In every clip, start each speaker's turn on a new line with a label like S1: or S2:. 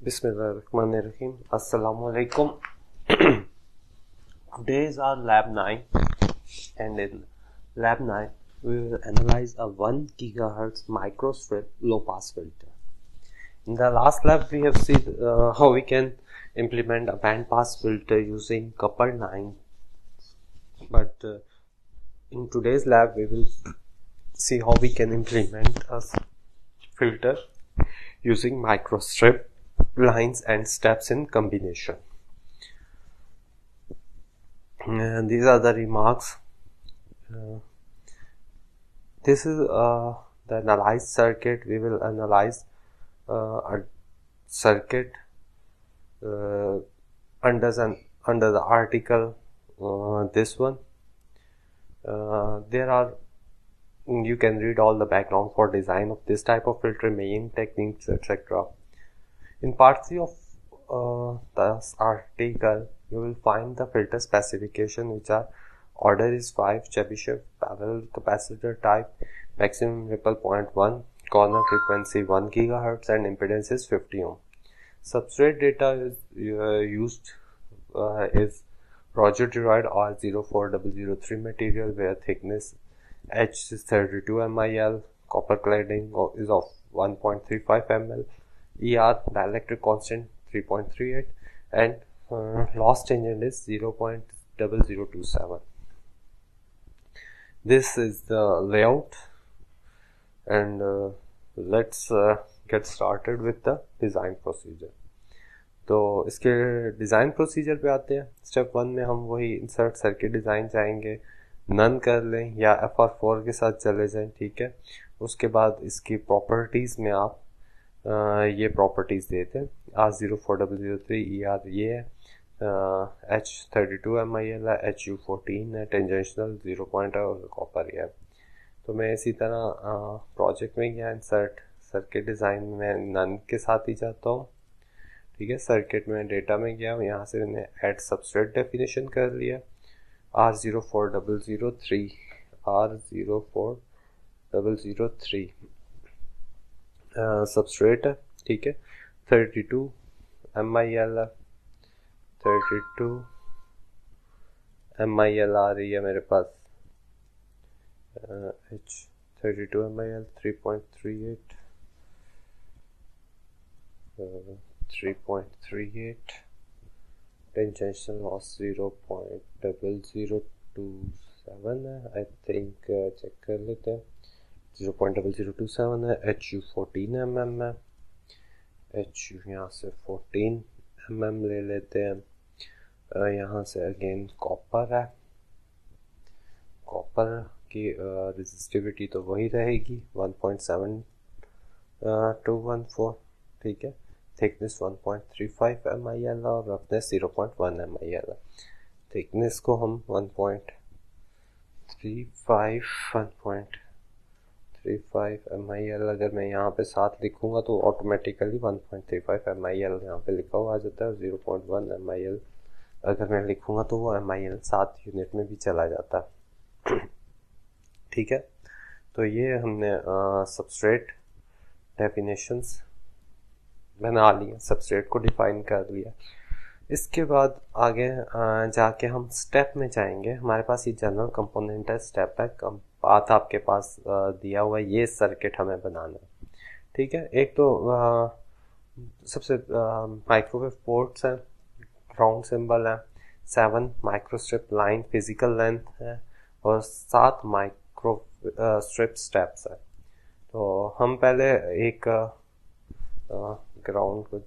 S1: Bismillahirrahmanirrahim. Assalamu alaikum. Today is our lab 9, and in lab 9 we will analyze a 1 gigahertz microstrip low pass filter. In the last lab we have seen how we can implement a band pass filter using coupled 9, but in today's lab we will see how we can implement a filter using microstrip lines and steps in combination. And these are the remarks. This is the analyzed circuit. We will analyze a circuit under the article this one. You can read all the background for design of this type of filter, main techniques, etc. In part 3 of this article, you will find the filter specification, which are order is 5, Chebyshev parallel capacitor type, maximum ripple 0.1, corner frequency 1 GHz and impedance is 50 ohm. Substrate data is used is Roger Geroid R04003 material where thickness H is 32 MIL, copper cladding is of 1.35 ml, ER dielectric constant 3.38 and loss tangent is 0.0027. This is the layout, and let's get started with the design procedure. तो इसके design procedure पे आते हैं. Step 1 में हम वही insert circuit design जाएंगे, none कर लें या FR4 के साथ चले जाएं. ठीक है, उसके बाद इसकी प्रॉपर्टीज़ में आप ये प्रॉपर्टीज़ देते हैं. R04003 ER ये है, H32 MIL है, HU14 है, टेंजेंशनल 0 पॉइंट है और कॉपर है. तो मैं इसी तरह प्रोजेक्ट में गया, इंसर्ट सर्किट डिज़ाइन में नन के साथ ही जाता हूँ. ठीक है, सर्किट में डेटा में गया, यहाँ से मैंने ऐड सबस्ट्रेट डेफिनेशन कर लिया. R04003 सबस्ट्रेट है. ठीक है, 32 MIL है, 32 MIL आ रही है मेरे पास. H32 MIL 3.38 टेंजेंशनल लॉस 0.0027 है. आई थिंक चेक कर लेते हैं. 0.0027 है. HU14 mm है. HU यहाँ से 14 mm ले लेते हैं. यहाँ से अगेन कॉपर है. कॉपर की रेजिस्टिविटी तो वही रहेगी 1.7214. ठीक है, थिकनेस 1.35 MIL और रफनेस 0.1 MIL है. थिकनेस को हम 1.35 MIL अगर मैं यहाँ पे साथ लिखूंगा तो ऑटोमेटिकली 1.35 MIL यहाँ पे लिखा हुआ आ जाता है. 0.1 MIL अगर मैं लिखूंगा तो वो MIL 7 यूनिट में भी चला जाता है. ठीक है, तो ये हमने सबस्ट्रेट डेफिनेशंस बना लिया, सबस्ट्रेट को डिफाइन कर लिया. इसके बाद आगे जाके हम स्टेप में जाएंगे. हमारे पास ये जनरल कंपोनेंट है, स्टेप है, बात आपके पास दिया हुआ है, ये सर्किट हमें बनाना है. ठीक है, एक तो सबसे माइक्रोवेव पोर्ट्स हैं, ग्राउंड सिंबल है, 7 माइक्रोस्ट्रिप लाइन फिजिकल लेंथ है और 7 माइक्रो स्ट्रिप स्टेप्स है. तो हम पहले एक ग्राउंड को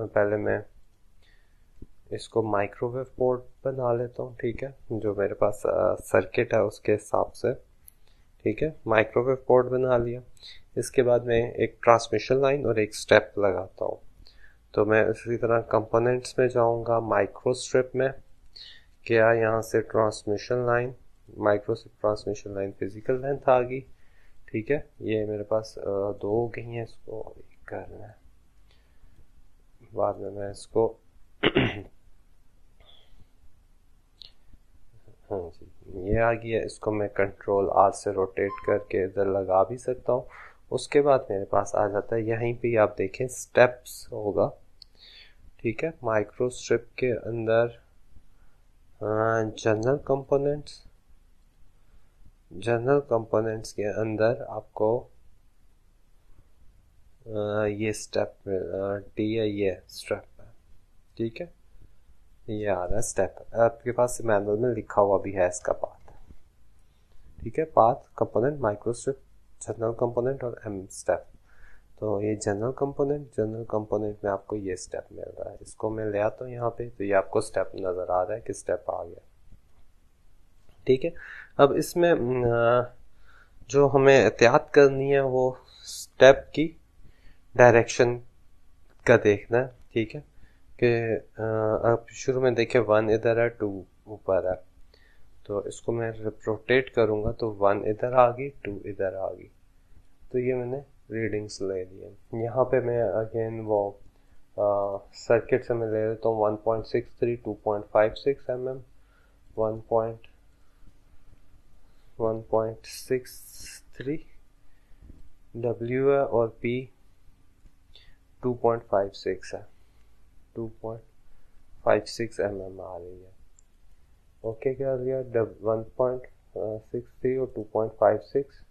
S1: पहले मैं इसको माइक्रोवेव पोर्ट बना लेता हूँ. ठीक है, जो मेरे पास सर्किट है उसके हिसाब से. ठीक है, माइक्रोवेव पोर्ट बना लिया. इसके बाद मैं एक ट्रांसमिशन लाइन और एक स्टेप लगाता हूँ. तो मैं इसी तरह कंपोनेंट्स में जाऊँगा. माइक्रोस्ट्रिप में क्या, यहाँ से transmission line, microstrip transmission line physical length आ गई. ठीक है, ये मेरे पास 2 हो गई हैं, इसको करना है. बाद में मैं इसको हाँ जी, ये आ गया. इसको मैं कंट्रोल R से रोटेट करके इधर लगा भी सकता हूँ. उसके बाद मेरे पास आ जाता है, यहीं पे आप देखें स्टेप्स होगा. ठीक है। माइक्रोस्ट्रिप के अंदर जनरल कंपोनेंट्स के अंदर आपको ये स्टेप डी है, ये स्टेप है, ठीक है। ये आ रहा है स्टेप, आपके पास मैनुअल में लिखा हुआ भी है इसका पाथ, ठीक है। Path, component, microstrip, general component और एम स्टेप। तो ये जनरल कंपोनेंट में आपको ये स्टेप मिल रहा है। इसको मैं ले आता हूँ यहाँ पे, तो ये आपको स्टेप नजर आ रहा है कि स्टेप आ गया, ठीक है। अब इसमें जो हमें एहतियात करनी है वो स्टेप की डायरेक्शन का देखना है, ठीक है। कि अब शुरू में देखें 1 इधर है, 2 ऊपर है, तो इसको मैं रोटेट करूंगा तो 1 इधर आ गई, 2 इधर आ गई। तो ये मैंने रीडिंग्स ले लिए। यहाँ पे मैं अगेन वो सर्किट से मैं ले लेता हूँ 1.63, 2.56 mm, 1.63 W है और P 2.56 है, 2.56 mm आ रही है। ओके कर दिया, 1.63 और 2.56,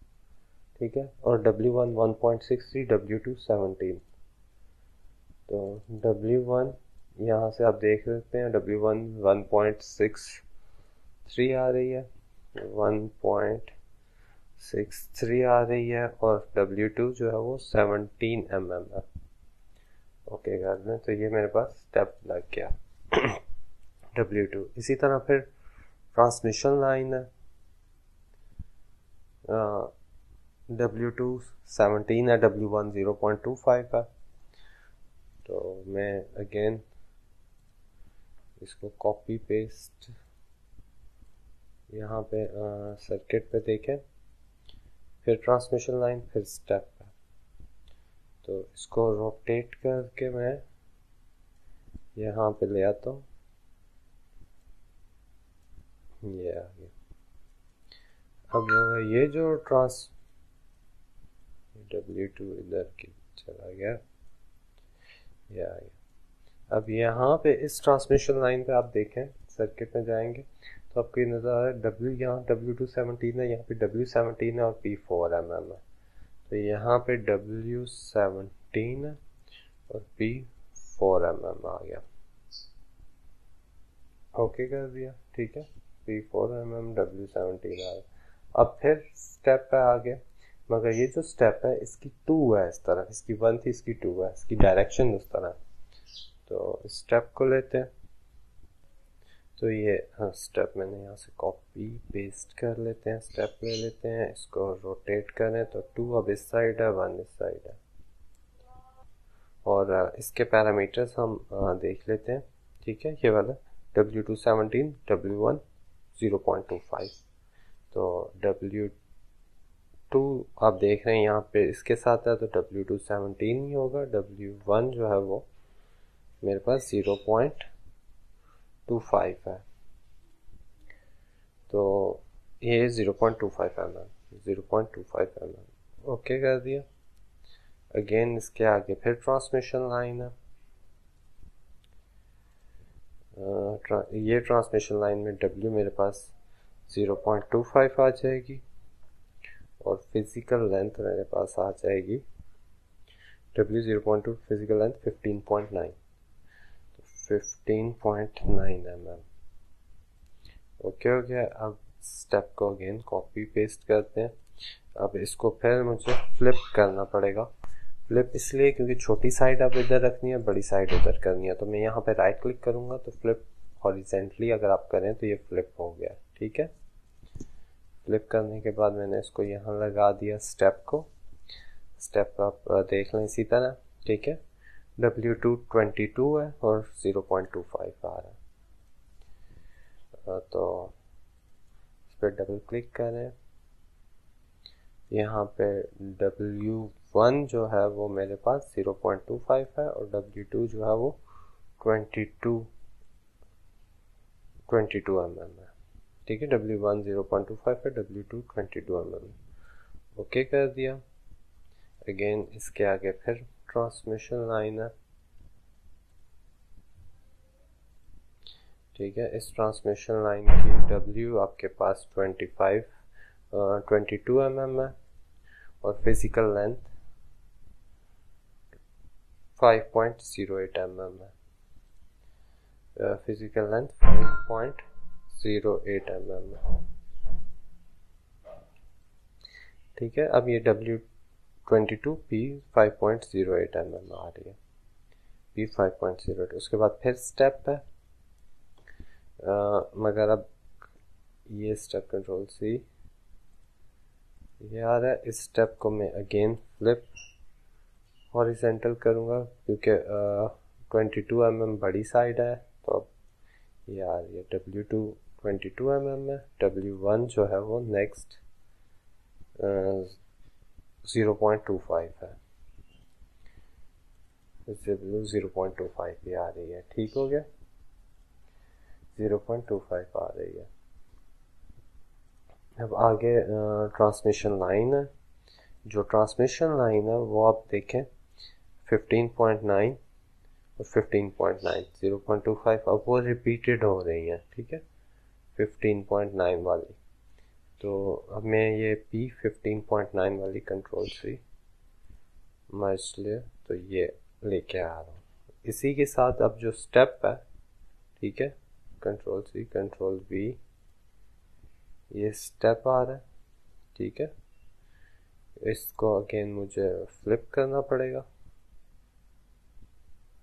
S1: ठीक है। और W1 1.63, W2 17। तो W1 यहाँ से आप देख सकते हैं, W1 1.63 आ रही है, 1.63 आ रही है, और W2 जो है वो 17 mm है। ओके कर दें, तो ये मेरे पास स्टेप लग गया W2। इसी तरह फिर ट्रांसमिशन लाइन है, W2 17 है, W1 0.25 है। तो मैं अगेन इसको कॉपी पेस्ट यहाँ पे सर्किट पे देखें, फिर ट्रांसमिशन लाइन, फिर स्टेप है। तो इसको रोटेट करके मैं यहाँ पे ले आता हूँ, ये आ गया। अब ये जो W2 इधर की चला गया, ये आ गया। अब यहाँ पे इस ट्रांसमिशन लाइन पे आप देखें, सर्किट में जाएंगे तो आपको ये नजर आ रहा है W, यहाँ W2 17 है, यहाँ पे W 17 है और P 4 mm है। तो यहाँ पे W 17 है और P 4 mm आ गया। ओके कर दिया, ठीक है। P 4 mm W 17 आ गया। अब फिर स्टेप पे आ गया, मगर ये जो स्टेप है इसकी 2 है इस तरफ, इसकी 1 थी, इसकी 2 है, इसकी डायरेक्शन उस तरह। तो स्टेप को लेते हैं, तो ये स्टेप मैंने यहाँ से कॉपी पेस्ट कर लेते हैं, स्टेप ले लेते हैं, इसको रोटेट करें तो 2 अब इस साइड है, 1 इस साइड है। और इसके पैरामीटर्स हम देख लेते हैं, ठीक है। ये वाला W2 17, W1 0.25। तो W2 आप देख रहे हैं यहाँ पे इसके साथ है, तो W2 17 ही होगा। W1 जो है वो मेरे पास 0.25 है, तो ये 0.25 mm, 0.25 mm। ओके कर दिया। अगेन इसके आगे फिर ट्रांसमिशन लाइन है, ये ट्रांसमिशन लाइन में W मेरे पास 0.25 आ जाएगी और फिजिकल लेंथ मेरे पास आ जाएगी W 0.2, फिजिकल लेंथ 15.9, तो 15.9 mm। ओके हो गया। अब स्टेप को अगेन कॉपी पेस्ट करते हैं। अब इसको फिर मुझे फ्लिप करना पड़ेगा। फ्लिप इसलिए क्योंकि छोटी साइड अब इधर रखनी है, बड़ी साइड उधर करनी है। तो मैं यहाँ पे राइट क्लिक करूंगा तो फ्लिप हॉरिजेंटली अगर आप करें तो ये फ्लिप हो गया, ठीक है। फ्लिप करने के बाद मैंने इसको यहाँ लगा दिया स्टेप को। स्टेप आप देख लें इसी तरह, ठीक है। W2 22 है और 0.25 आ रहा है। तो इस पर डबल क्लिक करें, यहाँ पे W1 जो है वो मेरे पास 0.25 है और W2 जो है वो 22 mm है, ठीक है। W1 0.25 है, W2 22 mm। ओके कर दिया। अगेन इसके आगे फिर ट्रांसमिशन लाइन है, ठीक है, इस ट्रांसमिशन लाइन की W आपके पास 22 mm है और फिजिकल लेंथ 5.08 mm है। फिजिकल लेंथ 5.08 mm है। ठीक है, अब ये W22 P 5.08 mm आ रही है, P 5.08। उसके बाद फिर स्टेप है, मगर अब ये स्टेप कंट्रोल C ये आ रहा है। इस स्टेप को मैं अगेन फ्लिप हॉरिजेंटल करूँगा क्योंकि 22 mm बड़ी साइड है, तो अब ये आ रही है W2 22 mm है, W1 जो है वो नेक्स्ट 0.25 है, 0.25 भी आ रही है। ठीक हो गया, 0.25 आ रही है। अब आगे ट्रांसमिशन लाइन है। जो ट्रांसमिशन लाइन है वो आप देखें 15.9 और 15.9 0.25 अब वो रिपीटेड हो रही हैं। ठीक है, 15.9 वाली, तो अब मैं ये P 15.9 वाली कंट्रोल C मर्ज ले, तो ये लेके आ रहा हूँ। इसी के साथ अब जो स्टेप है, ठीक है, कंट्रोल C कंट्रोल V, ये स्टेप आ रहा है। ठीक है, इसको अगेन मुझे फ्लिप करना पड़ेगा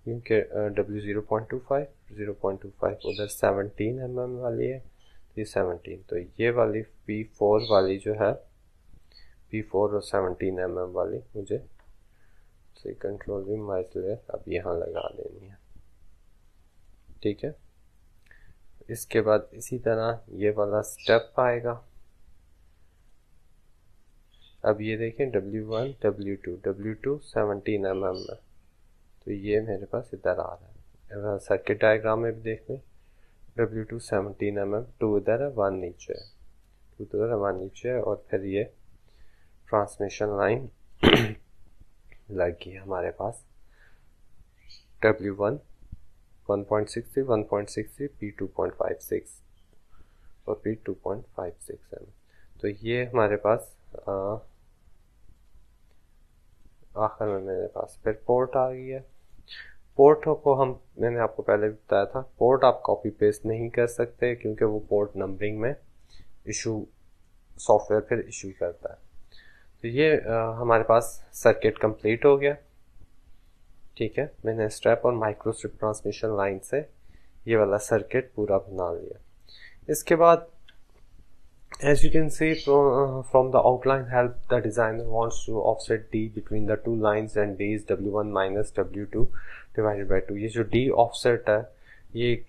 S1: क्योंकि W 0.25 उधर 17 mm वाली है, ये 17, तो ये वाली P4 वाली जो है, P4 और 17 mm वाली मुझे C कंट्रोल भी मर्ज ले अब यहाँ लगा देनी है। ठीक है, इसके बाद इसी तरह ये वाला स्टेप आएगा। अब ये देखें W1 W2 17 mm है, तो ये मेरे पास इधर आ रहा है। सर्किट डायग्राम में भी देख लें, W2 17 mm, 2 इधर है 1 नीचे है, 2 इधर है 1 नीचे है, और फिर ये ट्रांसमिशन लाइन लग गई हमारे पास। W1 1.63 1.63 P 2.56 और P 2.56 है। तो ये हमारे पास आखिर में मेरे पास फिर पोर्ट आ गई है। पोर्ट को मैंने आपको पहले भी बताया था, पोर्ट आप कॉपी पेस्ट नहीं कर सकते क्योंकि वो पोर्ट नंबरिंग में सॉफ्टवेयर फिर इशू करता है। तो ये हमारे पास सर्किट कंप्लीट हो गया। ठीक है, मैंने स्टेप और माइक्रोस्ट्रिप ट्रांसमिशन लाइन से ये वाला सर्किट पूरा बना लिया। इसके बाद as you can see from the outline help, the designer wants to offset D between the two lines and D is W1 minus W2 divided by 2। ये जो D offset है ये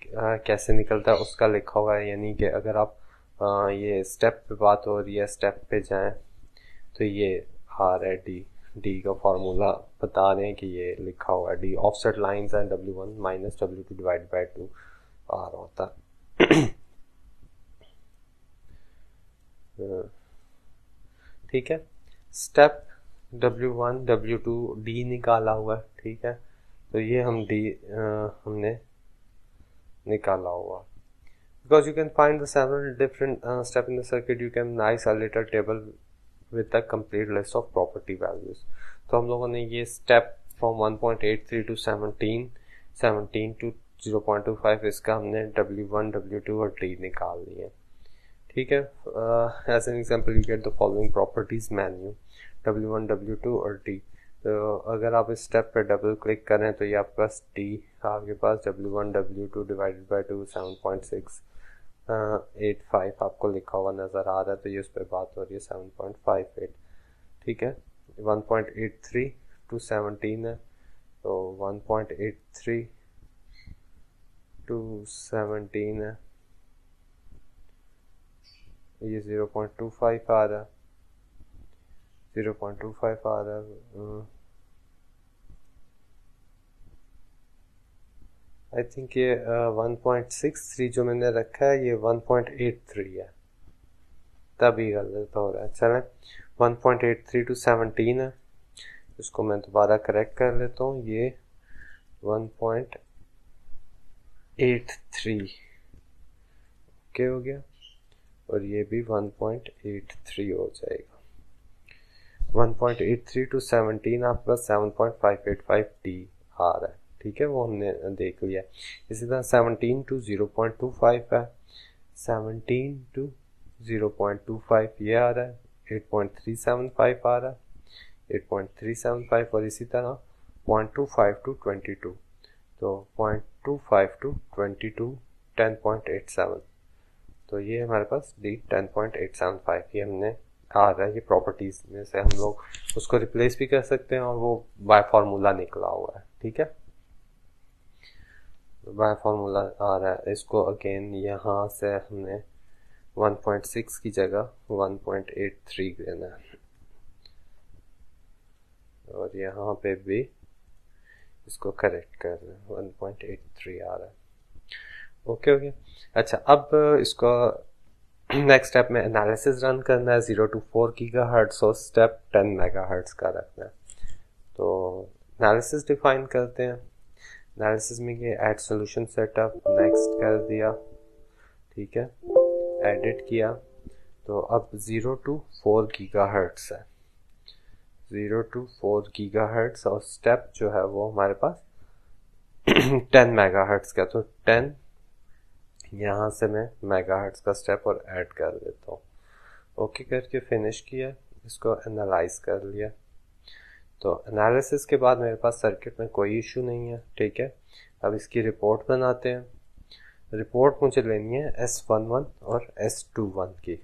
S1: कैसे निकलता है उसका लिखा हुआ है, यानी कि अगर आप ये स्टेप पे बात हो रही है, स्टेप पे जाएं तो ये आ रहा है D का फार्मूला बता रहे हैं कि ये लिखा हुआ है D offset lines and W1 minus W2 divided by 2 आ रहा होता है। ठीक है, स्टेप W1 W2 D निकाला हुआ है। ठीक है, तो ये हमने निकाला हुआ। Because you can find the several different step in the circuit, you can isolate a table with the complete list of property values। तो हम लोगों ने ये स्टेप from 1.83 to 17 to 0.25 इसका हमने W1 W2 और D निकाल लिए। ठीक है, as an example you get the following properties menu W1 W2 और D। तो अगर आप इस स्टेप पे डबल क्लिक करें तो ये आपके पास D आपके पास W1 W2 डिवाइडेड बाई 2 7.685 आपको लिखा हुआ नज़र आ रहा है, तो ये उस पर बात हो रही है 7.58। ठीक है, 1.83 to 17 है, तो 1.83 to 17 है, ये 0.25 आ रहा है, 0.25 आ रहा है। आई थिंक ये 1.63 जो मैंने रखा है ये 1.83 है, तभी गलत हो रहा है। चलें, 1.83 to 17 है, इसको मैं दोबारा करेक्ट कर लेता हूँ। ये 1.83 ओके हो गया, और ये भी 1.83 हो जाएगा। 1.83 टू 17 आपके पास 7.585 आ रहा है, ठीक है, वो हमने देख लिया। इसी तरह 17 टू 0.25 है, 17 टू 0.25 ये आ रहा है, 8.375 आ रहा है, 8.375, और इसी तरह 0.25 टू 22, तो 0.25 टू 22 10.87, तो ये हमारे पास डी 10.875 ये हमने आ रहा है। ये प्रॉपर्टीज में से हम लोग उसको रिप्लेस भी कर सकते हैं, और वो बाय फार्मूला निकला हुआ है, ठीक है, बाय फार्मूला आ रहा है। इसको अगेन यहाँ से हमने 1.6 की जगह 1.83 देना है, और यहाँ पे भी इसको करेक्ट कर रहे हैं, 1.83 आ रहा है। ओके ओके, अच्छा, अब इसको नेक्स्ट स्टेप में एनालिसिस रन करना है। 0 to 4 गीगाहर्ट्ज और स्टेप 10 मेगाहर्ट्ज का रखना है। तो एनालिसिस डिफाइन करते हैं। एनालिसिस में ये ऐड सॉल्यूशन सेटअप नेक्स्ट कर दिया, ठीक है, एडिट किया, तो अब 0 to 4 गीगाहर्ट्ज है, 0 to 4 गीगाहर्ट्ज, और स्टेप जो है वो हमारे पास 10 मेगाहर्ट्ज का, तो 10 यहाँ से मैं मेगाहर्ट्ज का स्टेप और ऐड कर देता हूँ। ओके करके फिनिश किया, इसको एनालाइज कर लिया। तो एनालिसिस के बाद मेरे पास सर्किट में कोई इशू नहीं है, ठीक है। अब इसकी रिपोर्ट बनाते हैं। रिपोर्ट मुझे लेनी है S11 और S21 की।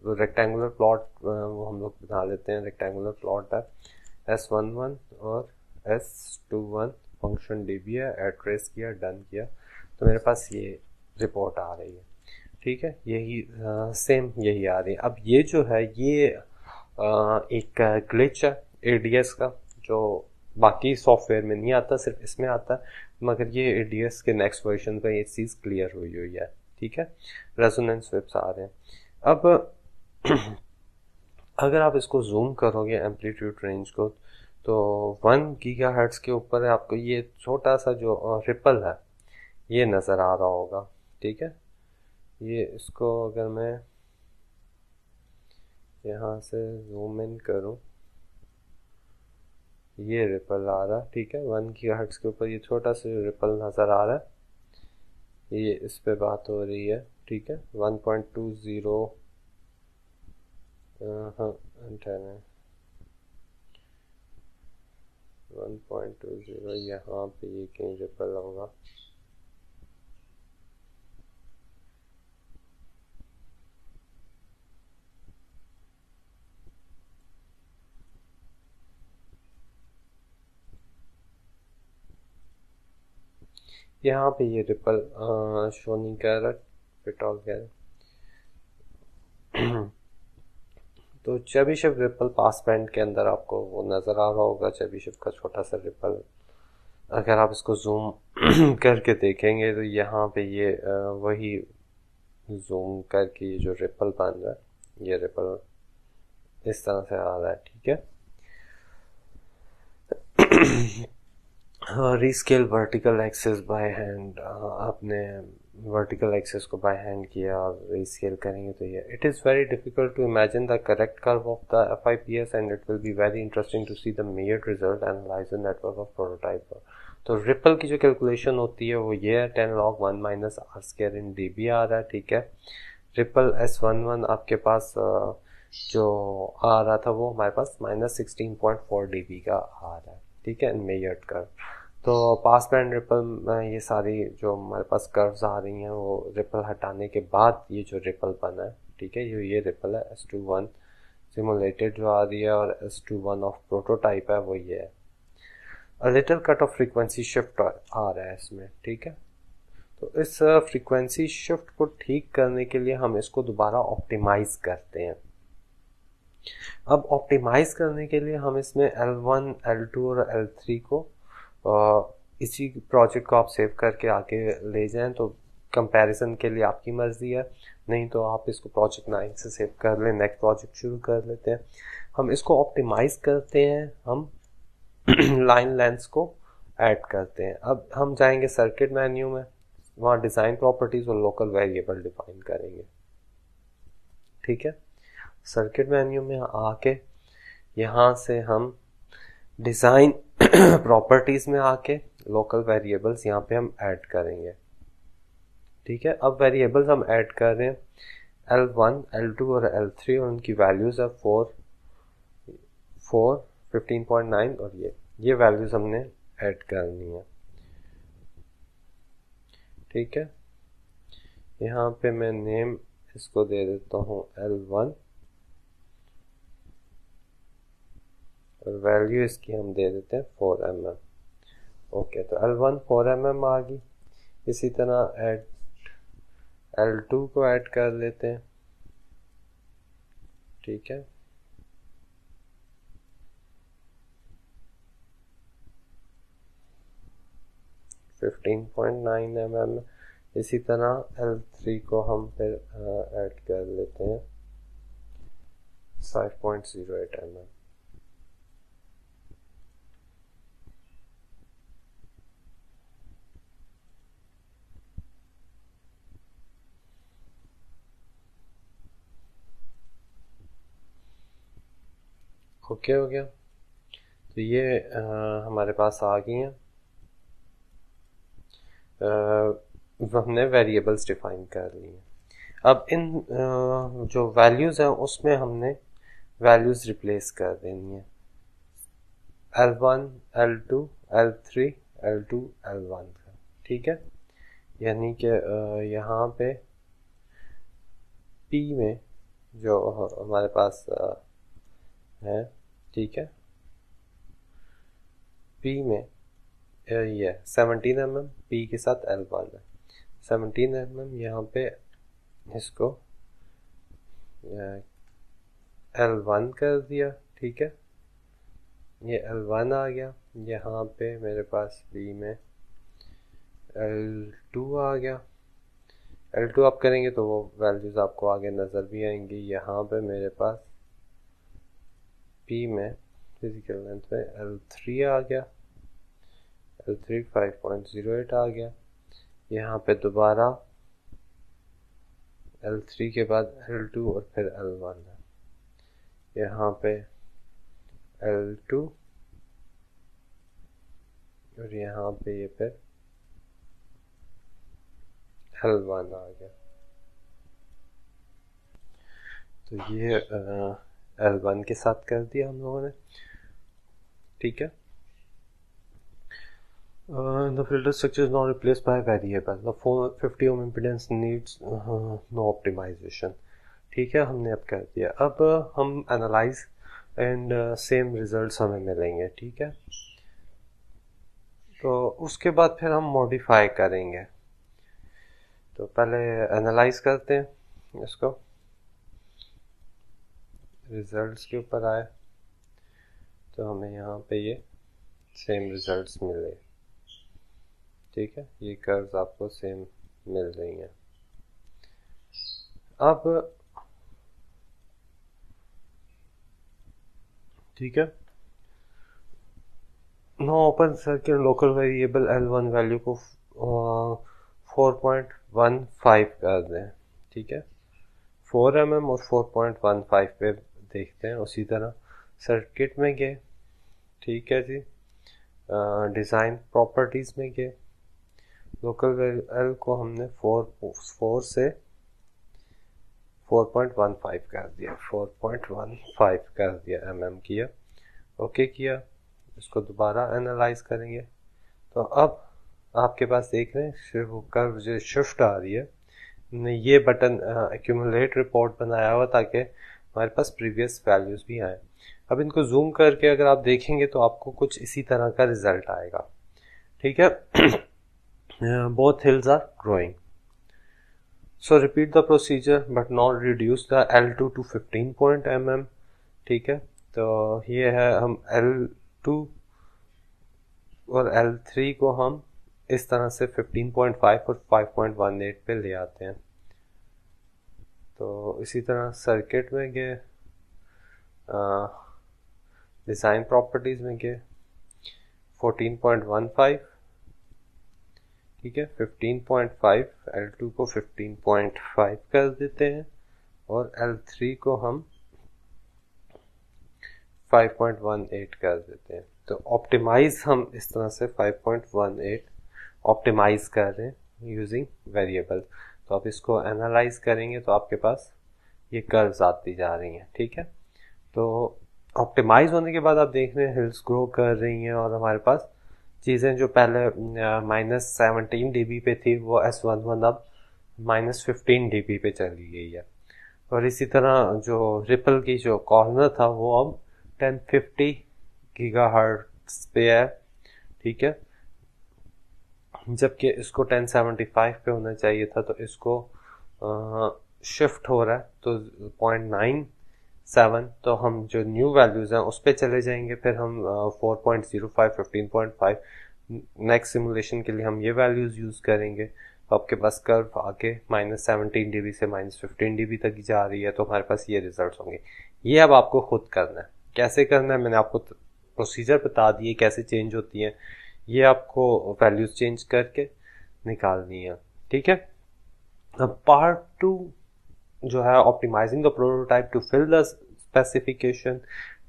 S1: तो रेक्टेंगुलर प्लॉट वो हम लोग बना लेते हैं, रेक्टेंगुलर प्लॉट है S11 और S21 फंक्शन db है, ऐड ट्रेस किया, डन किया, तो मेरे पास ये रिपोर्ट आ रही है, ठीक है, यही सेम यही आ रही है। अब ये जो है ये एक ग्लिच है ADS का, जो बाकी सॉफ्टवेयर में नहीं आता, सिर्फ इसमें आता है, मगर ये ADS के नेक्स्ट वर्जन पर ये चीज़ क्लियर हुई हुई है, ठीक है, रेजोनेंस वेव्स आ रहे हैं। अब अगर आप इसको जूम करोगे एम्पलीट्यूड रेंज को, तो 1 गीगाहर्ट्ज के ऊपर आपको ये छोटा सा जो रिपल है ये नज़र आ रहा होगा, ठीक है। ये इसको अगर मैं यहाँ से जूम इन करूँ, ये रिपल आ रहा है, ठीक है, 1 गीगाहर्ट्ज के ऊपर ये छोटा सा रिपल नज़र आ रहा है, ये इस पे बात हो रही है, ठीक है। 1.20 हाँ 1.20 यहाँ पे ये कहीं रिपल होगा, यहाँ पे ये रिपल शो नहीं कर रहा, पिटॉल कह रहा। तो चेबीशेव रिपल पास बैंड के अंदर आपको वो नज़र आ रहा होगा, चेबीशेव का छोटा सा रिपल। अगर आप इसको जूम करके देखेंगे तो यहाँ पे ये वही जूम करके ये जो रिपल बन रहा है, ये रिपल इस तरह से आ रहा है, ठीक है। Rescale vertical axes by hand, आपने वर्टिकल एक्सेस को बाय हैंड किया और रीस्केल करेंगे तो ये it is very difficult to imagine the correct curve of the FIPS and it will be very interesting to see the measured result analyse the network of prototype. तो ripple की जो calculation होती है वो ये है 10 log 1 minus r² इन dB आ रहा है, ठीक है। रिपल S11 आपके पास जो आ रहा था वो हमारे पास -16.4 dB का आ रहा है, ठीक है, मेजर्ड कर्व। तो पास बैंड रिपल में ये सारी जो हमारे पास कर्व्स आ रही हैं वो रिपल हटाने के बाद ये जो रिपल बना है, ठीक है, ये रिपल है S21 सिमुलेटेड जो आ रही है, और S21 ऑफ प्रोटोटाइप है वो ये है। A little cut off frequency shift आ रहा है इसमें, ठीक है। तो इस फ्रीक्वेंसी शिफ्ट को ठीक करने के लिए हम इसको दोबारा ऑप्टिमाइज करते हैं। अब ऑप्टिमाइज करने के लिए हम इसमें L1, L2 और L3 को इसी प्रोजेक्ट को आप सेव करके आगे ले जाएं, तो कंपैरिजन के लिए आपकी मर्जी है, नहीं तो आप इसको प्रोजेक्ट 9 से सेव कर लें, नेक्स्ट प्रोजेक्ट शुरू कर लेते हैं। हम इसको ऑप्टिमाइज करते हैं, हम लाइन लेंथ को ऐड करते हैं। अब हम जाएंगे सर्किट मेन्यू में, वहाँ डिज़ाइन प्रॉपर्टीज़ और लोकल वेरिएबल डिफाइन करेंगे। ठीक है, सर्किट मेन्यू में आके यहाँ से हम डिज़ाइन प्रॉपर्टीज़ में आके लोकल वेरिएबल्स यहाँ पे हम ऐड करेंगे। ठीक है, अब वेरिएबल्स हम ऐड कर रहे हैं L1, L2 और L3 और उनकी वैल्यूज़ है 4, 15.9 और ये वैल्यूज़ हमने ऐड करनी है। ठीक है, यहाँ पे मैं नेम इसको दे देता हूँ L1 और वैल्यू इसकी हम दे देते हैं 4mm। ओके, तो L1 4mm आ गई। इसी तरह ऐड L2 को ऐड कर लेते हैं। ठीक है, (15.9mm। इसी तरह L3 को हम फिर ऐड कर लेते हैं 5.08mm। ओके हो गया, तो ये हमारे पास आ गई हैं। हमने वेरिएबल्स डिफाइन कर ली हैं। अब इन जो वैल्यूज़ हैं उसमें हमने वैल्यूज़ रिप्लेस कर देनी है L1, L2, L3, L2, L1 का। ठीक है, यानी कि यहाँ पे P में जो हमारे पास है, ठीक है, P में ये 17mm P के साथ L1 है। 17mm यहाँ पे इसको L1 कर दिया। ठीक है, ये L1 आ गया। यहाँ पे मेरे पास B में L2 आ गया। L2 आप करेंगे तो वो वैल्यूज़ आपको आगे नज़र भी आएंगी। यहाँ पे मेरे पास P में फिजिकल लेंथ में L3 आ गया। L3 5.08 आ गया। यहाँ पे दोबारा L3 के बाद L2 और फिर L1 है। यहाँ पे L2 और यहाँ पे ये फिर L1 आ गया। तो ये L1 के साथ कर दिया हम लोगों ने। ठीक है, the filter structure is now replaced by variable. The 50 ohm impedance needs no optimization. ठीक है, हमने अब कर दिया। अब हम एनालाइज एंड सेम रिजल्ट्स हमें मिलेंगे। ठीक है, तो उसके बाद फिर हम मॉडिफाई करेंगे। तो पहले एनालाइज करते हैं इसको। रिजल्ट्स के ऊपर आए तो हमें यहाँ पे ये सेम रिजल्ट्स मिले। ठीक है, ये कर्व्स आपको सेम मिल रही हैं। अब ठीक है, no open circuit local variable L1 value को 4.15 कर दें। ठीक है, 4mm और 4.15 पे देखते हैं। उसी तरह सर्किट में गए। ठीक है जी, डिज़ाइन प्रॉपर्टीज़ में गए। लोकल वेरिएबल को हमने 4 से 4.15 कर दिया, 4.15 कर दिया, mm किया, ओके किया। इसको दोबारा एनालाइज करेंगे। तो अब आपके पास देख रहे हैं कर्व जो शिफ्ट आ रही है। हमने ये बटन एक्यूमुलेट रिपोर्ट बनाया हुआ ताकि हमारे पास प्रीवियस वैल्यूज भी आए। अब इनको जूम करके अगर आप देखेंगे तो आपको कुछ इसी तरह का रिजल्ट आएगा। ठीक है, both hills are growing. So repeat the procedure but not reduce the L2 to 15 ठीक है, तो ये है हम L2 और L3 को हम इस तरह से 15.5 और 5.18 पे ले आते हैं। तो इसी तरह सर्किट में गए, डिज़ाइन प्रॉपर्टीज़ में गए 14.15। ठीक है 15.5, L2 को 15.5 कर देते हैं और L3 को हम 5.18 कर देते हैं। तो ऑप्टिमाइज हम इस तरह से 5.18 ऑप्टिमाइज कर रहे हैं यूजिंग वेरिएबल। तो आप इसको एनालाइज करेंगे तो आपके पास ये कर्व्स आती जा रही हैं। ठीक है, तो ऑप्टिमाइज होने के बाद आप देख रहे हैं हिल्स ग्रो कर रही हैं और हमारे पास चीज़ें जो पहले -17 dB पे थी वो S11 अब -15 dB पे चली गई है। और इसी तरह जो रिपल की जो कॉर्नर था वो अब 1050 गीगाहर्ट्ज पे है। ठीक है, जबकि इसको 1075 पे होना चाहिए था, तो इसको शिफ्ट हो रहा है तो 0.97। तो हम जो न्यू वैल्यूज हैं उस पे चले जाएंगे, फिर हम 4.05 15.5 नेक्स्ट सिमुलेशन के लिए हम ये वैल्यूज यूज करेंगे। तो आपके पास कर्व आके -17 dB से -15 dB तक जा रही है, तो हमारे पास ये रिजल्ट्स होंगे। ये अब आपको खुद करना है। कैसे करना है मैंने आपको प्रोसीजर बता दिए, कैसे चेंज होती है, ये आपको वैल्यूज चेंज करके निकालनी है। ठीक है, अब पार्ट 2 जो है optimising the prototype to fill the specification.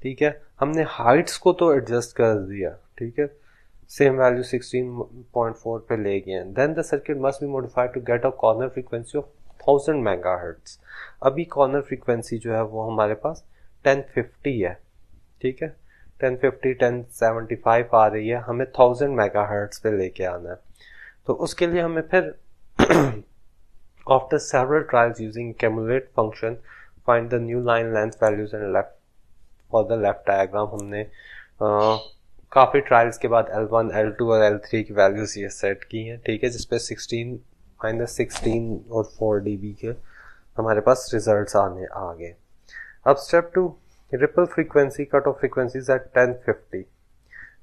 S1: ठीक है, हमने हाइट्स को तो एडजस्ट कर दिया। ठीक है, सेम वैल्यू 16.4 पे ले गए। Then the circuit must be modified to get a corner frequency of 1000 megahertz. अभी कॉर्नर फ्रीक्वेंसी जो है वो हमारे पास 1050 है। ठीक है, 1050 1075 आ रही है, हमें 1000 मेगाहर्ट्ज पे लेके आना है। तो उसके लिए हमें फिर after several trials using accumulate function find the new line length values and left for the left diagram। हमने काफी ट्रायल्स के बाद L1 L2 और L3 की वैल्यूज ये सेट की हैं। ठीक है, जिसपे 16 और 4 dB के हमारे पास रिजल्ट्स आने आ गए। अब step 2, ripple frequency cut off frequencies at 1050।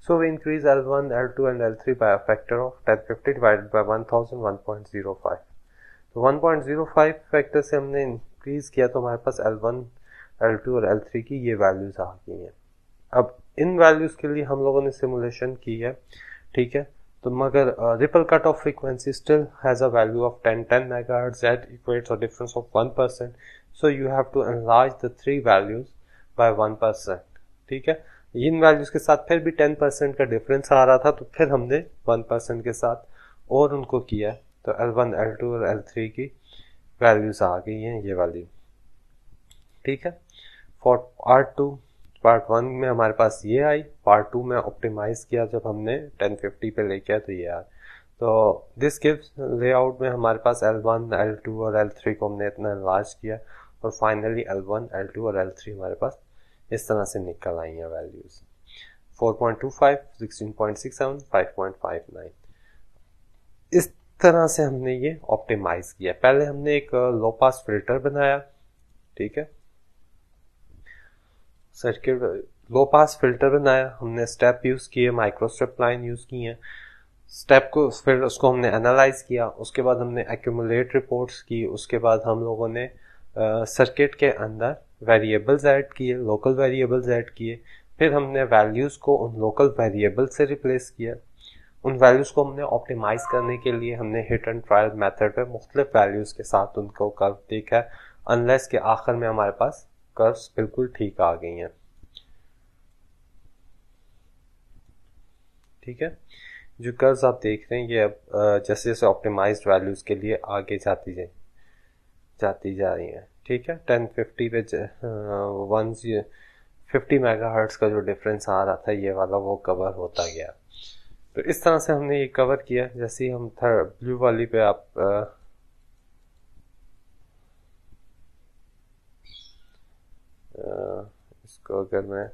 S1: So we increase L1, L2 and L3 by a factor of 1050 divided by 1000, 1.05। तो 1.05 फैक्टर से हमने इंक्रीज किया तो हमारे पास L1, L2 और L3 की ये वैल्यूज आ गई हैं। अब इन वैल्यूज के लिए हम लोगों ने सिमुलेशन की है। ठीक है, तो मगर ripple cut off frequency still has a value of 10 megahertz that equates a difference of 1%। So you have to enlarge the 3 values by 1%। ठीक है, इन वैल्यूज के साथ फिर भी 10% का डिफरेंस आ रहा था, तो फिर हमने 1% के साथ और उनको किया, तो L1, L2 और L3 की वैल्यूज आ गई हैं ये वाली। ठीक है, फॉर पार्ट 1 में हमारे पास ये आई, पार्ट 2 में ऑप्टिमाइज किया जब हमने 1050 पे लेके आया तो ये आया। तो दिस गिव्स लेआउट में हमारे पास L1, L2 और L3 को हमने इतना एनलार्ज किया और फाइनली L1, L2 और L3 हमारे पास इस तरह से निकल आई हैं वैल्यूज 4.25, 16.67, 5.59। इस तरह से हमने ये ऑप्टिमाइज किया। पहले हमने एक लो पास फिल्टर बनाया। ठीक है, सर्किट लो पास फिल्टर बनाया, हमने स्टेप यूज किए, माइक्रो स्टेप लाइन यूज की है। स्टेप को फिर उसको हमने एनालाइज किया, उसके बाद हमने एक्यूमुलेट रिपोर्ट्स की, उसके बाद हम लोगों ने सर्किट के अंदर वेरिएबल्स ऐड किए, लोकल वेरिएबल्स ऐड किए, फिर हमने वैल्यूज को उन लोकल वेरिएबल से रिप्लेस किया। उन वैल्यूज को हमने ऑप्टिमाइज करने के लिए हमने हिट एंड ट्रायल मेथड पे मुख्तलिफ वैल्यूज के साथ उनको कर्व देखा है, अनलेस के आखिर में हमारे पास कर्व्स बिल्कुल ठीक आ गई हैं। ठीक है, जो कर्व्स आप देख रहे हैं ये अब जैसे जैसे ऑप्टिमाइज्ड वैल्यूज के लिए आगे जाती जा रही हैं। ठीक है, 1050 पे 150 मेगाहर्ट्ज का जो डिफरेंस आ रहा था ये वाला वो कवर होता गया। तो इस तरह से हमने ये कवर किया। जैसे ही हम ब्लू वाली पे आप इसको अगर मैं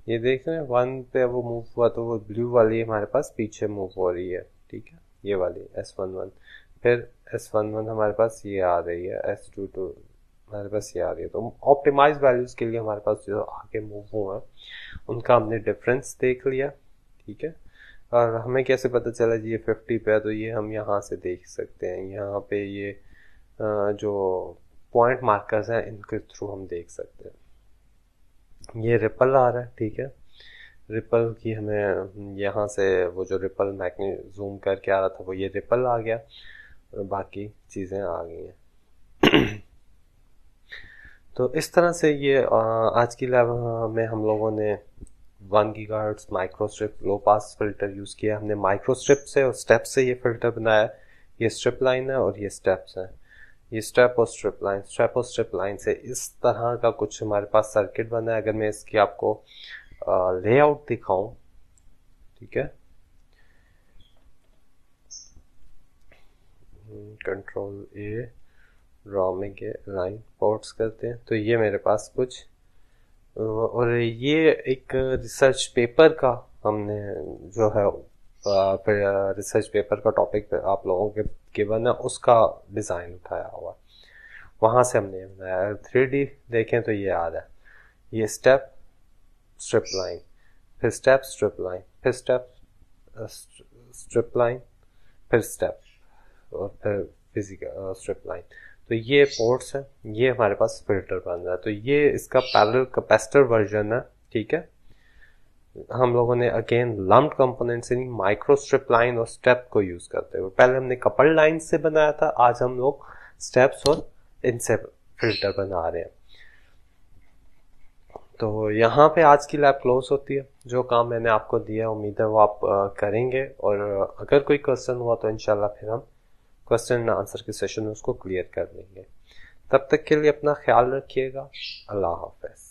S1: ये देख रहे हैं 1 पे वो मूव हुआ तो वो ब्लू वाली हमारे पास पीछे मूव हो रही है। ठीक है, ये वाली S11, फिर S11 हमारे पास ये आ रही है, S22 हमारे पास ये आ रही है। तो ऑप्टिमाइज वैल्यूज के लिए हमारे पास जो आगे मूव हुआ है उनका हमने डिफरेंस देख लिया। ठीक है, और हमें कैसे पता चला जी ये 50 पे है, तो ये हम यहाँ से देख सकते हैं। यहाँ पे ये जो पॉइंट मार्कर्स हैं इनके थ्रू हम देख सकते हैं। ये रिपल आ रहा है, ठीक है। रिपल की हमें यहाँ से वो जो रिपल मैग्ने जूम करके आ रहा था वो ये रिपल आ गया, और बाकी चीज़ें आ गई हैं। तो इस तरह से ये आज की लैब में हम लोगों ने 1 गीगाहर्ट्ज माइक्रोस्ट्रिप लो पास फिल्टर यूज़ किया। हमने माइक्रोस्ट्रिप से और स्टेप से ये फिल्टर बनाया। ये स्ट्रिप लाइन है और ये स्टेप्स हैं। ये स्टेप और स्ट्रिप लाइन से इस तरह का कुछ हमारे पास सर्किट बना है। अगर मैं इसकी आपको लेआउट दिखाऊं, ठीक है, कंट्रोल ए, रॉ में के लाइन पोर्ट्स करते हैं, तो ये मेरे पास कुछ, और ये एक रिसर्च पेपर का हमने जो है रिसर्च पेपर का टॉपिक आप लोगों के गिवन है उसका डिज़ाइन उठाया हुआ, वहाँ से हमने बनाया। 3D देखें तो ये आ रहा है, ये स्टेप स्ट्रिप लाइन, फिर स्टेप स्ट्रिप लाइन, फिर स्टेप स्ट्रिप लाइन, फिर स्टेप, और फिर फिजिकल स्ट्रिप लाइन। तो ये पोर्ट्स है, ये हमारे पास फिल्टर बन रहा है। तो ये इसका पैरेलल कैपेसिटर वर्जन है, ठीक है। हम लोगों ने अगेन लम्प्ड कंपोनेंट से नहीं, माइक्रो स्ट्रिप लाइन और स्टेप को यूज करते हुए, पहले हमने कपल्ड लाइन से बनाया था, आज हम लोग स्टेप्स और इनसे फिल्टर बना रहे हैं। तो यहाँ पे आज की लैब क्लोज होती है। जो काम मैंने आपको दिया उम्मीद है वो आप करेंगे, और अगर कोई क्वेश्चन हुआ तो इंशाल्लाह फिर हम क्वेश्चन एंड आंसर के सेशन में उसको क्लियर कर देंगे। तब तक के लिए अपना ख्याल रखिएगा। अल्लाह हाफ़िज़।